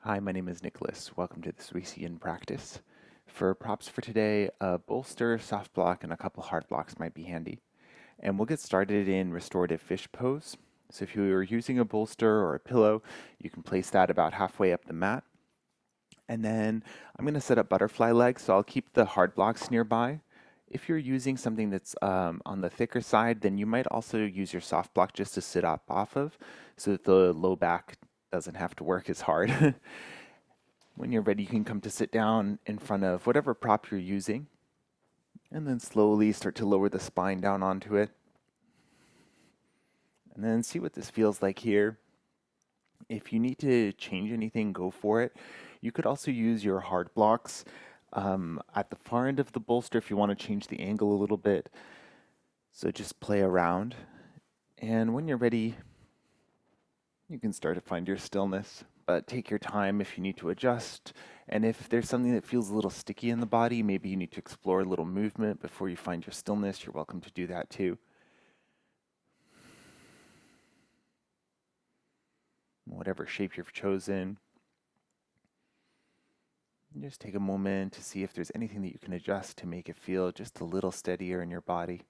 Hi, my name is Nicholas. Welcome to this week's Yin practice. For props for today, a bolster, soft block, and a couple hard blocks might be handy. And we'll get started in restorative fish pose. So if you are using a bolster or a pillow, you can place that about halfway up the mat. And then I'm going to set up butterfly legs, so I'll keep the hard blocks nearby. If you're using something that's on the thicker side, then you might also use your soft block just to sit up off of so that the low back doesn't have to work as hard. When you're ready, you can come to sit down in front of whatever prop you're using, and then slowly start to lower the spine down onto it. And then see what this feels like here. If you need to change anything, go for it. You could also use your hard blocks at the far end of the bolster if you want to change the angle a little bit. So just play around. And when you're ready, you can start to find your stillness, but take your time if you need to adjust. And if there's something that feels a little sticky in the body, maybe you need to explore a little movement before you find your stillness, you're welcome to do that too. Whatever shape you've chosen, just take a moment to see if there's anything that you can adjust to make it feel just a little steadier in your body.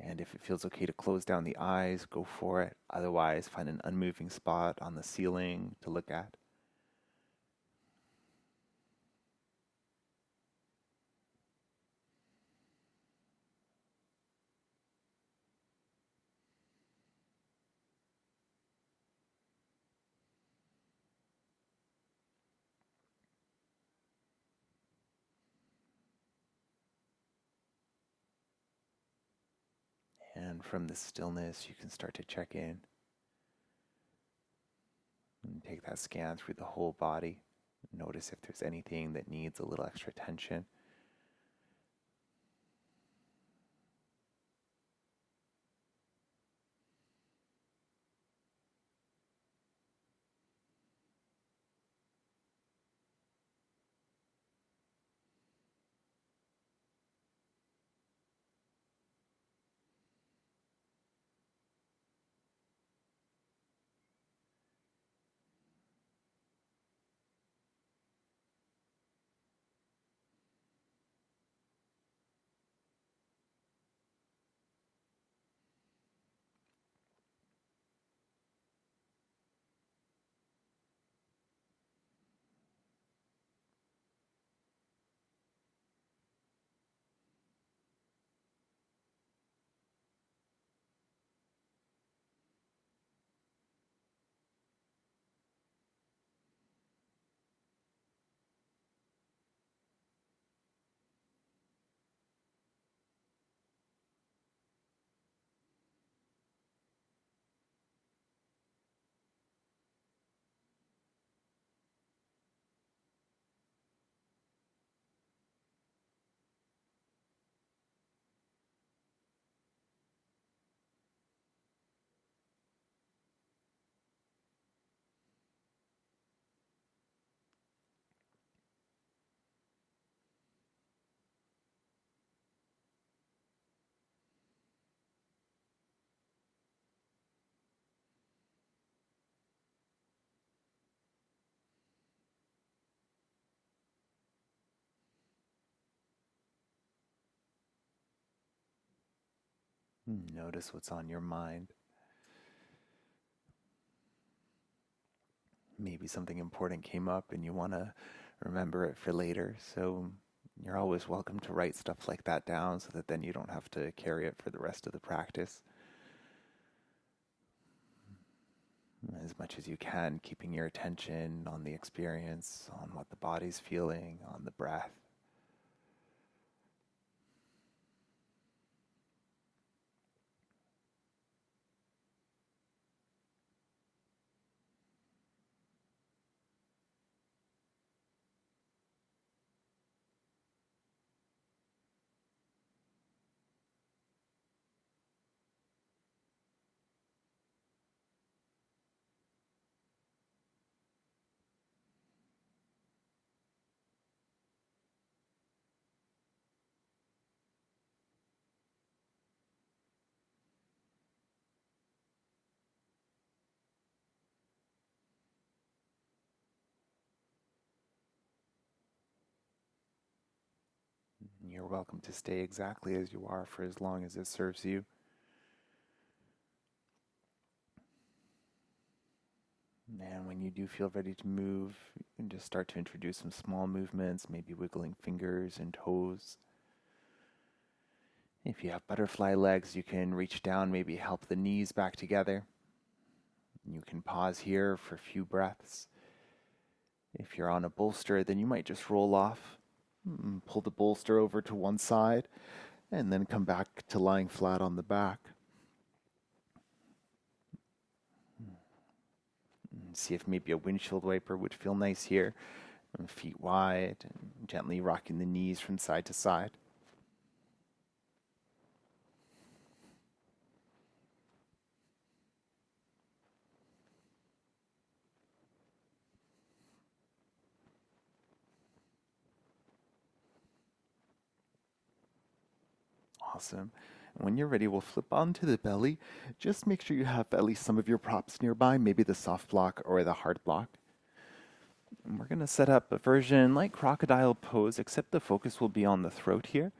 And if it feels okay to close down the eyes, go for it. Otherwise, find an unmoving spot on the ceiling to look at. And from the stillness, you can start to check in and take that scan through the whole body. Notice if there's anything that needs a little extra tension. Notice what's on your mind. Maybe something important came up and you want to remember it for later. So you're always welcome to write stuff like that down so that then you don't have to carry it for the rest of the practice. As much as you can, keeping your attention on the experience, on what the body's feeling, on the breath. You're welcome to stay exactly as you are for as long as it serves you. And when you do feel ready to move, you can just start to introduce some small movements, maybe wiggling fingers and toes. If you have butterfly legs, you can reach down, maybe help the knees back together. You can pause here for a few breaths. If you're on a bolster, then you might just roll off, pull the bolster over to one side, and then come back to lying flat on the back. See if maybe a windshield wiper would feel nice here. Feet wide, and gently rocking the knees from side to side. Awesome. When you're ready, we'll flip onto the belly. Just make sure you have at least some of your props nearby, maybe the soft block or the hard block. And we're going to set up a version like crocodile pose, except the focus will be on the throat here.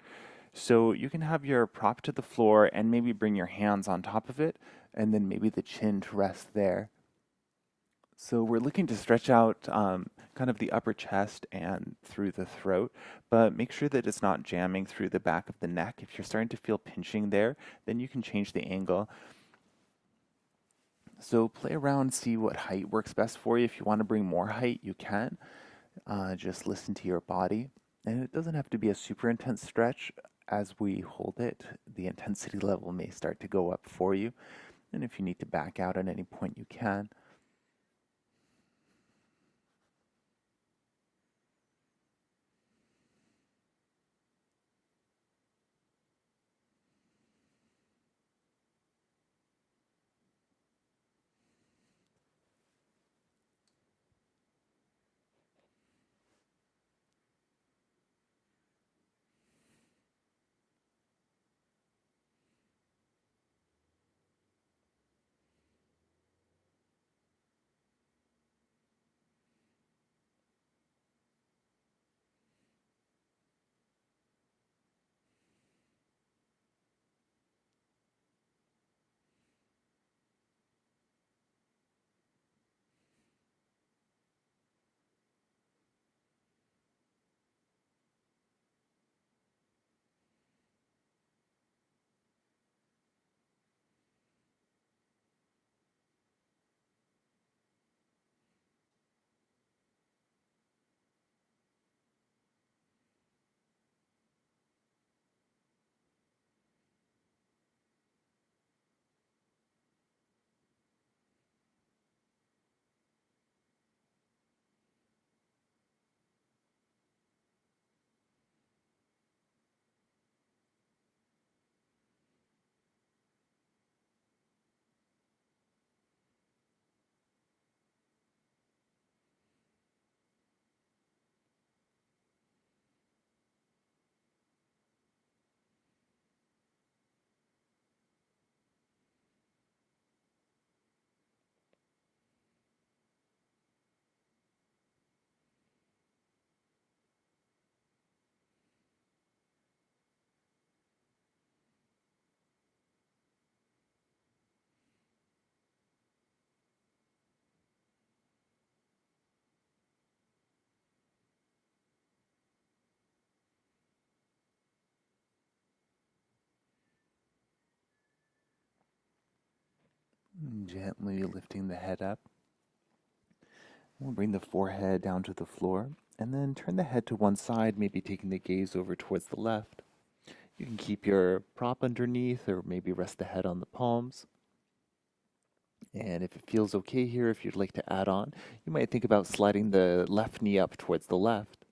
So you can have your prop to the floor and maybe bring your hands on top of it, and then maybe the chin to rest there. So we're looking to stretch out kind of the upper chest and through the throat, but make sure that it's not jamming through the back of the neck. If you're starting to feel pinching there, then you can change the angle. So play around, see what height works best for you. If you want to bring more height, you can. Just listen to your body. And it doesn't have to be a super intense stretch. As we hold it, the intensity level may start to go up for you. And if you need to back out at any point, you can. Gently lifting the head up. We'll bring the forehead down to the floor and then turn the head to one side, maybe taking the gaze over towards the left. You can keep your prop underneath or maybe rest the head on the palms. And if it feels okay here, if you'd like to add on, you might think about sliding the left knee up towards the left.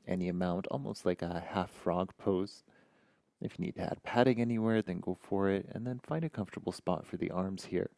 Any amount, almost like a half frog pose. If you need to add padding anywhere, then go for it, and then find a comfortable spot for the arms here.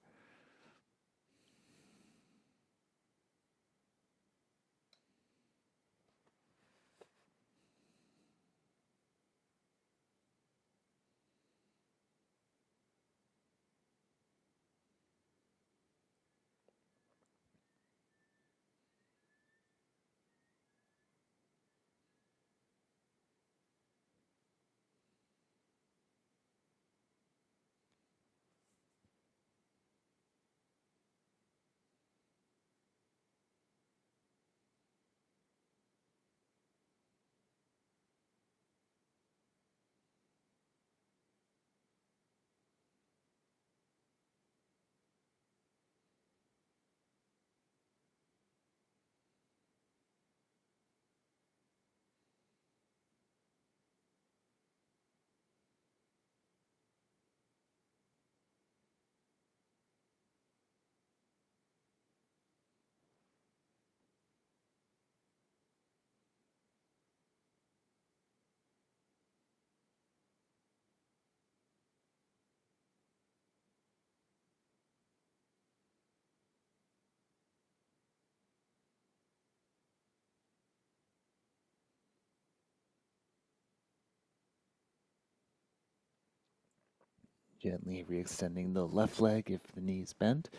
Gently re-extending the left leg if the knee's bent,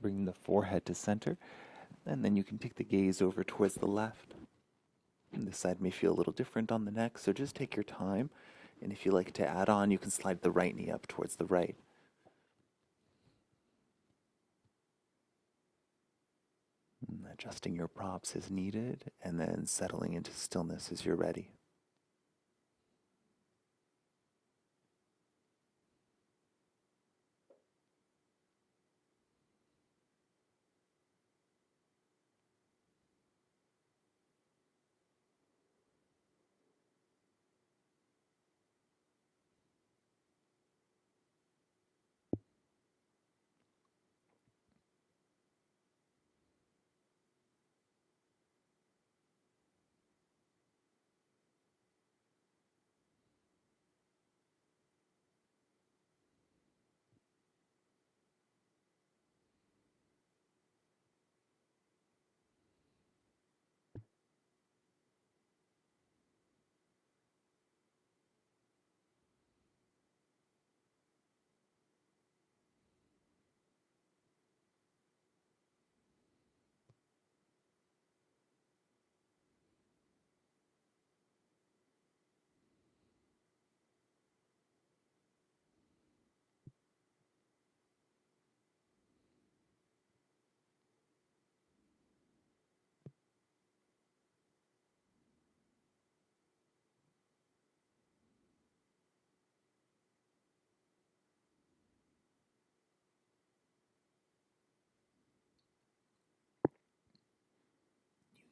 bringing the forehead to center, and then you can take the gaze over towards the left. And this side may feel a little different on the neck, so just take your time. And if you like to add on, you can slide the right knee up towards the right. And adjusting your props as needed, and then settling into stillness as you're ready.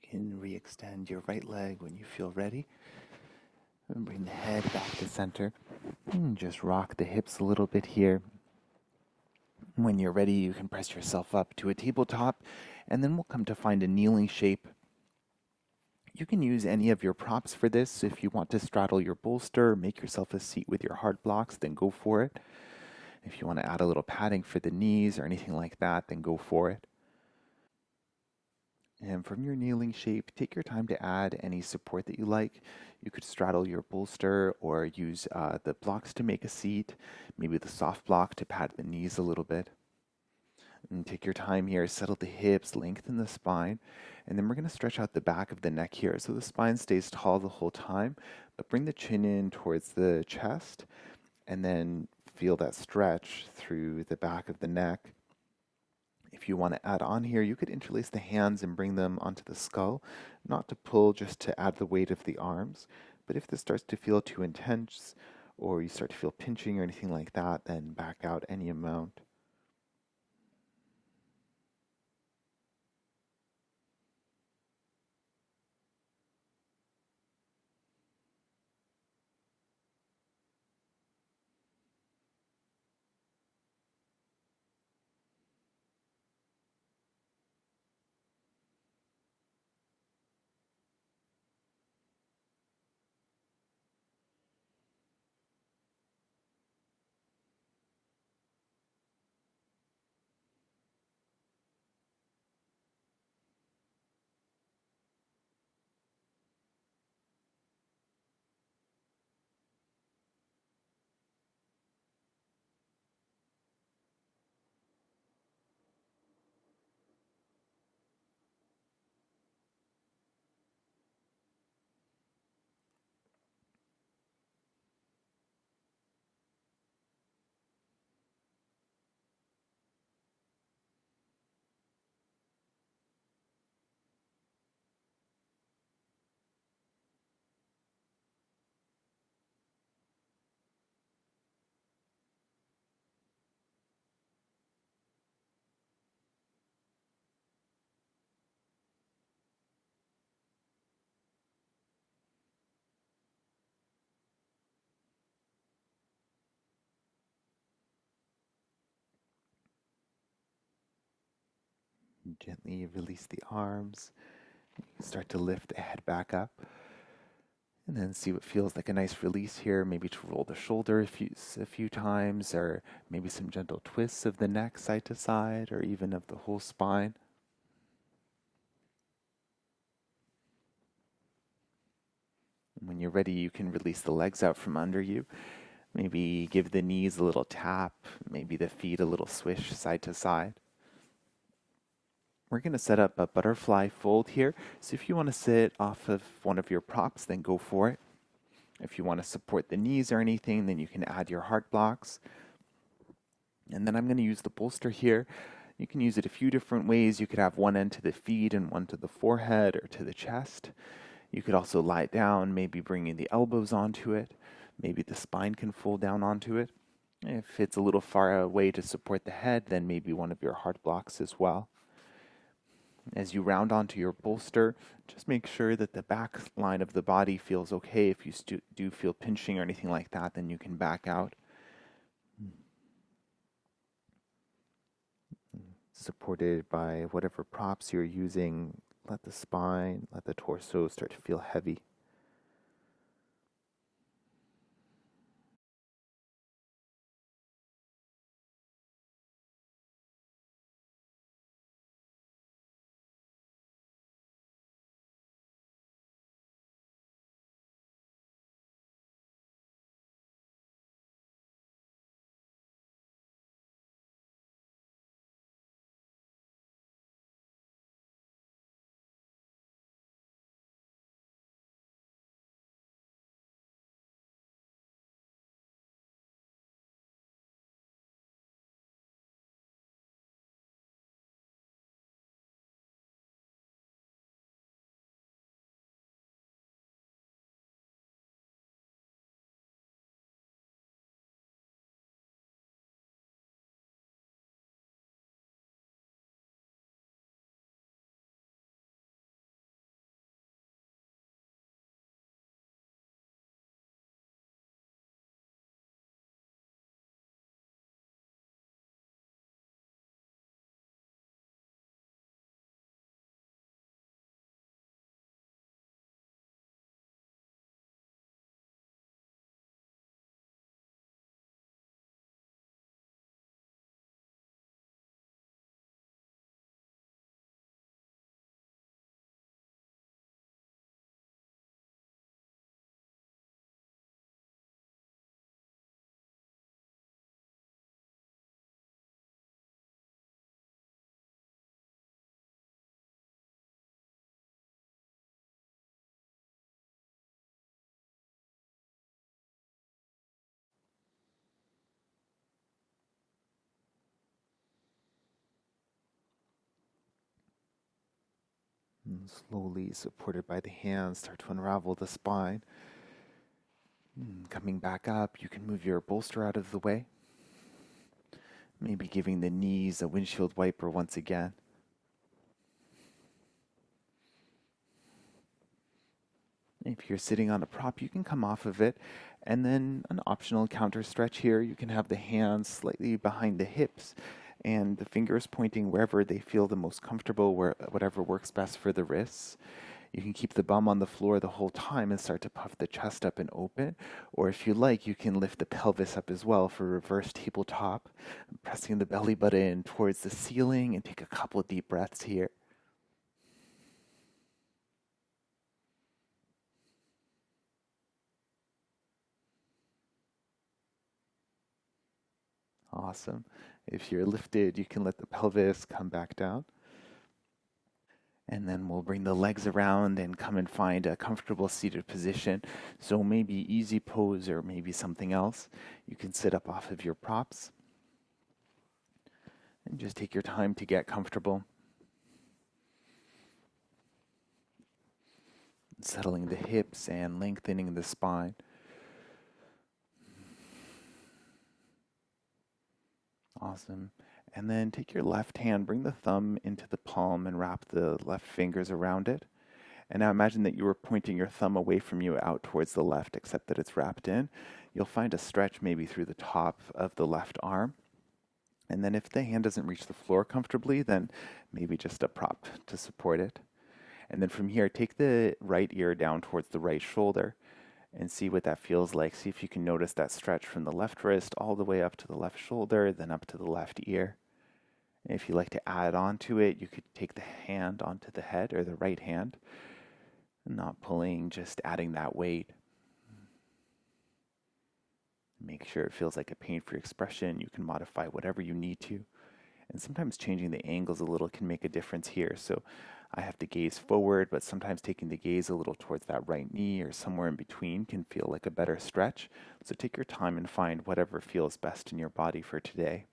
You can re-extend your right leg when you feel ready. And bring the head back to center. And just rock the hips a little bit here. When you're ready, you can press yourself up to a tabletop, and then we'll come to find a kneeling shape. You can use any of your props for this. If you want to straddle your bolster, make yourself a seat with your hard blocks, then go for it. If you want to add a little padding for the knees or anything like that, then go for it. And from your kneeling shape, take your time to add any support that you like. You could straddle your bolster or use the blocks to make a seat, maybe the soft block to pad the knees a little bit. And take your time here, settle the hips, lengthen the spine, and then we're going to stretch out the back of the neck here. So the spine stays tall the whole time, but bring the chin in towards the chest, and then feel that stretch through the back of the neck. If you want to add on here, you could interlace the hands and bring them onto the skull, not to pull, just to add the weight of the arms. But if this starts to feel too intense, or you start to feel pinching or anything like that, then back out any amount. Gently release the arms. Start to lift the head back up. And then see what feels like a nice release here. Maybe to roll the shoulder a few times, or maybe some gentle twists of the neck side to side, or even of the whole spine. And when you're ready, you can release the legs out from under you. Maybe give the knees a little tap, maybe the feet a little swish side to side. We're going to set up a butterfly fold here. So if you want to sit off of one of your props, then go for it. If you want to support the knees or anything, then you can add your heart blocks. And then I'm going to use the bolster here. You can use it a few different ways. You could have one end to the feet and one to the forehead or to the chest. You could also lie down, maybe bringing the elbows onto it. Maybe the spine can fold down onto it. If it's a little far away to support the head, then maybe one of your heart blocks as well. As you round onto your bolster, just make sure that the back line of the body feels okay. If you do feel pinching or anything like that, then you can back out. Supported by whatever props you're using, let the spine, let the torso start to feel heavy. And slowly, supported by the hands, start to unravel the spine. Coming back up, you can move your bolster out of the way. Maybe giving the knees a windshield wiper once again. If you're sitting on a prop, you can come off of it. And then an optional counter stretch here. You can have the hands slightly behind the hips and the fingers pointing wherever they feel the most comfortable, whatever works best for the wrists. You can keep the bum on the floor the whole time and start to puff the chest up and open. Or if you like, you can lift the pelvis up as well for reverse tabletop, pressing the belly button towards the ceiling, and take a couple of deep breaths here. Awesome. If you're lifted, you can let the pelvis come back down. And then we'll bring the legs around and come and find a comfortable seated position. So maybe easy pose or maybe something else. You can sit up off of your props and just take your time to get comfortable. Settling the hips and lengthening the spine. Awesome. And then take your left hand, bring the thumb into the palm and wrap the left fingers around it. And now imagine that you were pointing your thumb away from you out towards the left, except that it's wrapped in. You'll find a stretch maybe through the top of the left arm. And then if the hand doesn't reach the floor comfortably, then maybe just a prop to support it. And then from here, take the right ear down towards the right shoulder and see what that feels like. See if you can notice that stretch from the left wrist all the way up to the left shoulder, then up to the left ear. And if you like to add on to it, you could take the hand onto the head or the right hand, not pulling, just adding that weight. Make sure it feels like a pain-free expression. You can modify whatever you need to. And sometimes changing the angles a little can make a difference here. So I have to gaze forward, but sometimes taking the gaze a little towards that right knee or somewhere in between can feel like a better stretch. So take your time and find whatever feels best in your body for today.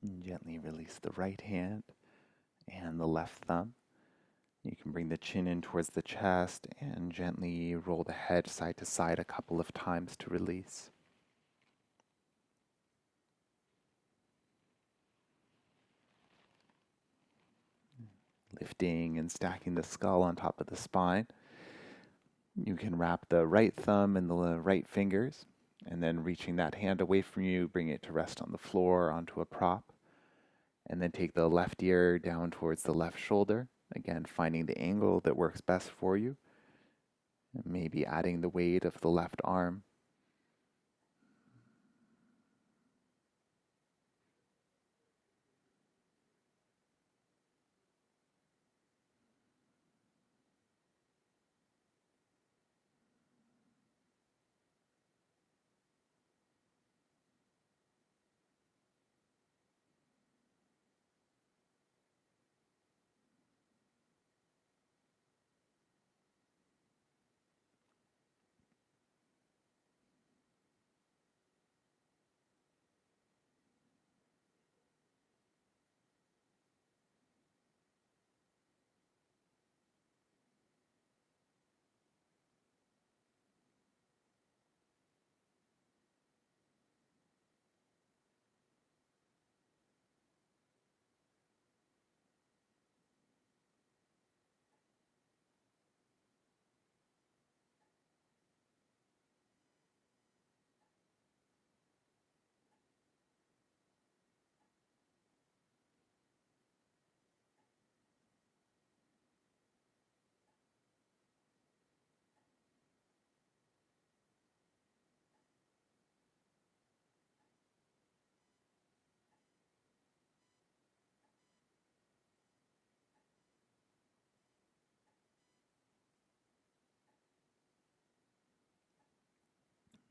And gently release the right hand and the left thumb. You can bring the chin in towards the chest and gently roll the head side to side a couple of times to release. Lifting and stacking the skull on top of the spine. You can wrap the right thumb in the right fingers, and then reaching that hand away from you, bring it to rest on the floor onto a prop. And then take the left ear down towards the left shoulder. Again, finding the angle that works best for you. And maybe adding the weight of the left arm.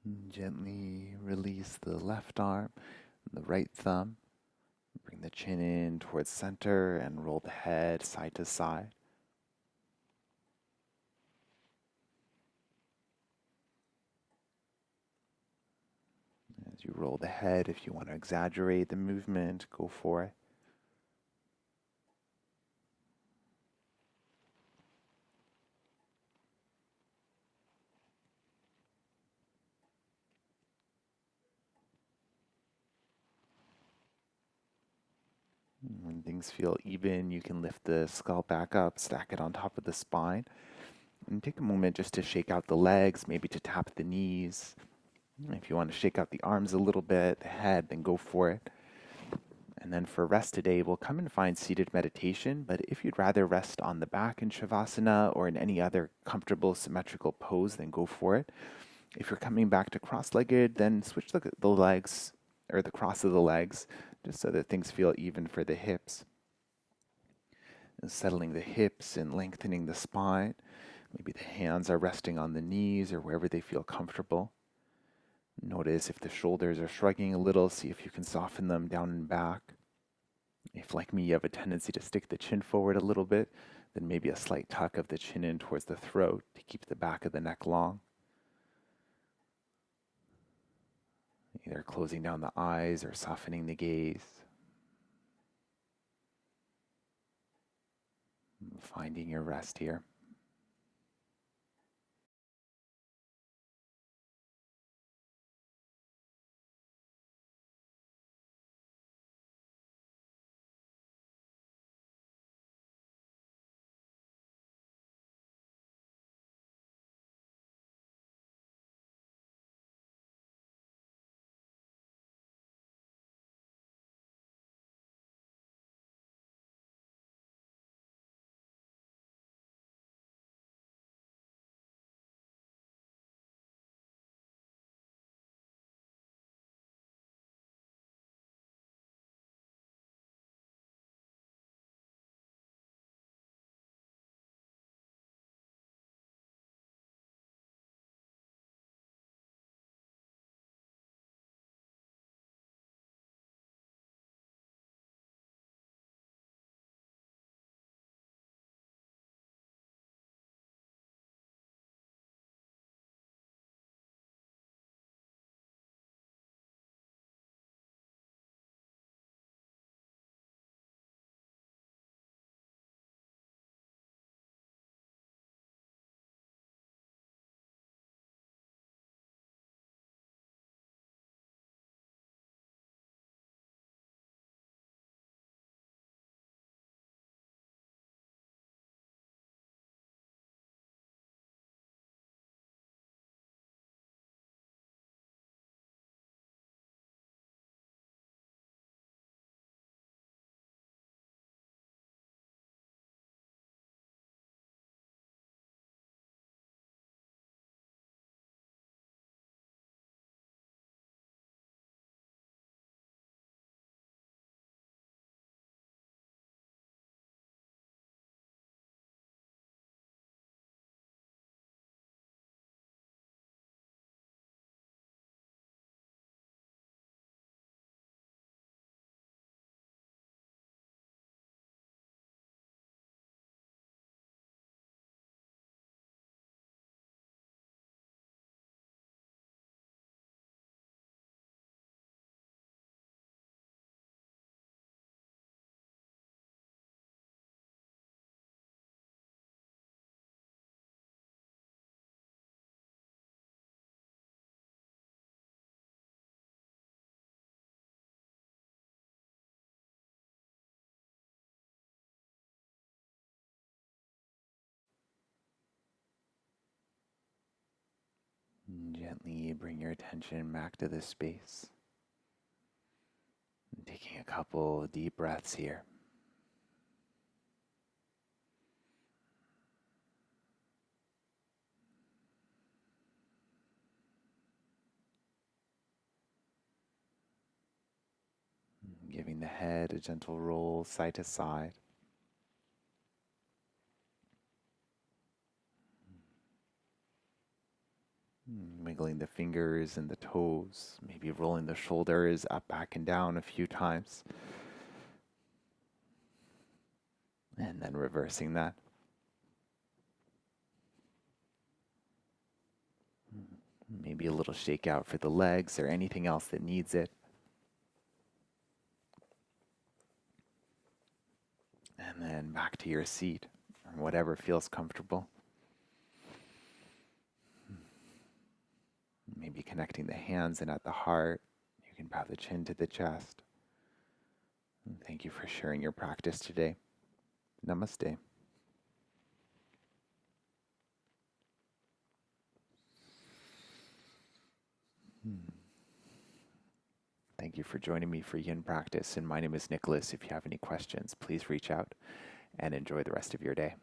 And gently release the left arm, the right thumb. Bring the chin in towards center and roll the head side to side. As you roll the head, if you want to exaggerate the movement, go for it. When things feel even, you can lift the skull back up, stack it on top of the spine, and take a moment just to shake out the legs, maybe to tap the knees. If you want to shake out the arms a little bit, the head, then go for it. And then for rest today, we'll come and find seated meditation, but if you'd rather rest on the back in Shavasana or in any other comfortable symmetrical pose, then go for it. If you're coming back to cross-legged, then switch the legs, or the cross of the legs, just so that things feel even for the hips. And settling the hips and lengthening the spine. Maybe the hands are resting on the knees or wherever they feel comfortable. Notice if the shoulders are shrugging a little, see if you can soften them down and back. If, like me, you have a tendency to stick the chin forward a little bit, then maybe a slight tuck of the chin in towards the throat to keep the back of the neck long. Either closing down the eyes or softening the gaze. Finding your rest here. Gently bring your attention back to this space. Taking a couple deep breaths here. Giving the head a gentle roll side to side. Wiggling the fingers and the toes, maybe rolling the shoulders up, back, and down a few times. And then reversing that. Maybe a little shakeout for the legs or anything else that needs it. And then back to your seat, or whatever feels comfortable. Maybe connecting the hands and at the heart. You can bow the chin to the chest. And thank you for sharing your practice today. Namaste. Thank you for joining me for Yin practice. And my name is Nicholas. If you have any questions, please reach out and enjoy the rest of your day.